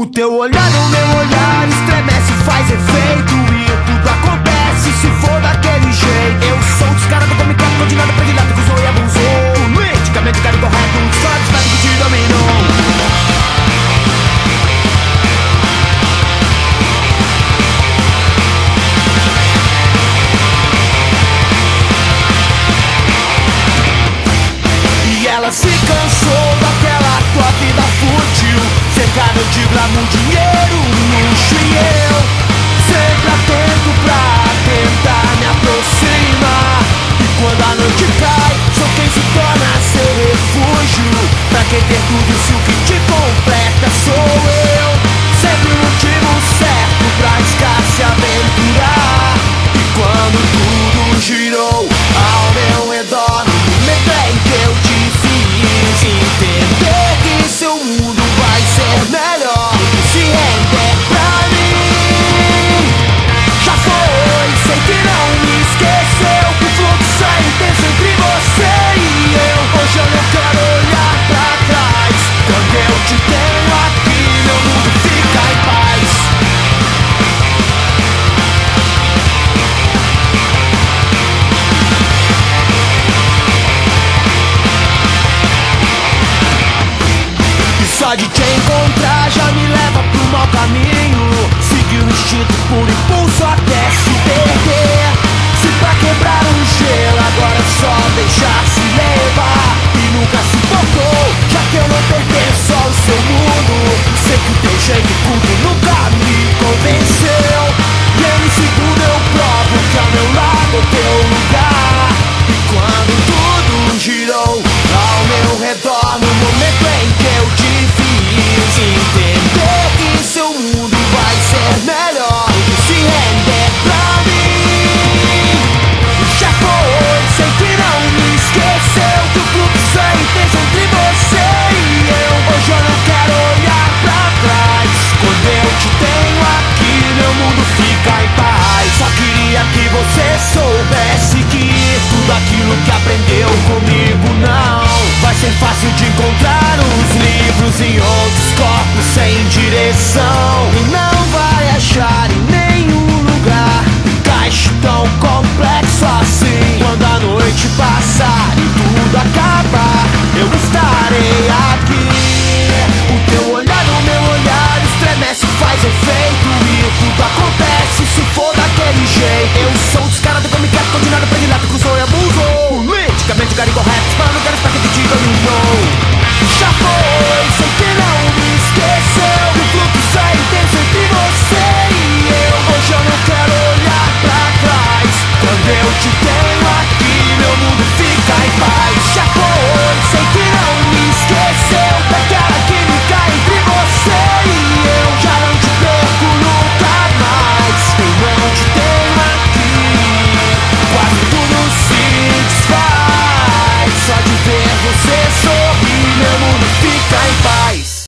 O teu olhar no meu olhar estremece, faz efeito e tudo acontece se for daquele jeito. Eu sou descarado, como quero, continuado, predilado, que usou e abusou. Politicamente caro correto, só desperto que te dominou. Ela se cansou daquela tua vida fútil, cercada de glamour, dinheiro, luxo e eu sempre atento pra tentar me aproximar. E quando a noite cai, sou quem se torna seu refúgio. Pra que ter tudo se o que te completa sou eu? Sempre o motivo certo pra arriscar se aventurar. E quando tudo girou ao meu redor, lembrei que eu te fiz entender que seu mundo vai ser melhor se render pra mim. Já foi, sei que não me esqueceu, que o fluxo é intenso entre você e eu. Hoje eu não quero olhar pra trás, quando eu te tenho aqui, meu mundo fica em paz. Só de te encontrar já me leva pro mau caminho. Seguir o instinto por impulso até se perder. Se pra quebrar o gelo agora é só deixar se levar. E nunca se importou, já que eu não pertenço ao seu mundo. Sei que o teu jeito curto nunca me convenceu. E em segundo eu provo que ao meu lado é teu lugar. E quando tudo girou ao meu redor, no momento em que eu te fiz entender que seu mundo vai ser melhor se render pra mim. Já foi, sei que não me esqueceu, que o fluxo é intenso entre você e eu. Hoje eu não quero olhar pra trás, quando eu te tenho aqui, meu mundo fica em paz. Só queria que você soubesse que tudo aquilo que aprendeu comigo não vai ser fácil de encontrar os livros em outros corpos sem direção. E não vai achar em nenhum lugar um caixa tão complexo assim. Quando a noite passar e tudo acabar, eu estarei aqui. O teu olhar no meu olhar estremece, faz efeito e tudo acontece se for daquele jeito. Eu sou descarado, como quero, continuado, predilado, cruzou e abusou. Politicamente caro correto, mas não quero estar que te dominou. Já foi, sei que não me esqueceu, que o fluxo é intenso entre você e eu. Hoje eu não quero olhar pra trás, quando eu te tenho aqui, meu mundo fica em paz. Já foi, sei que não me esqueceu,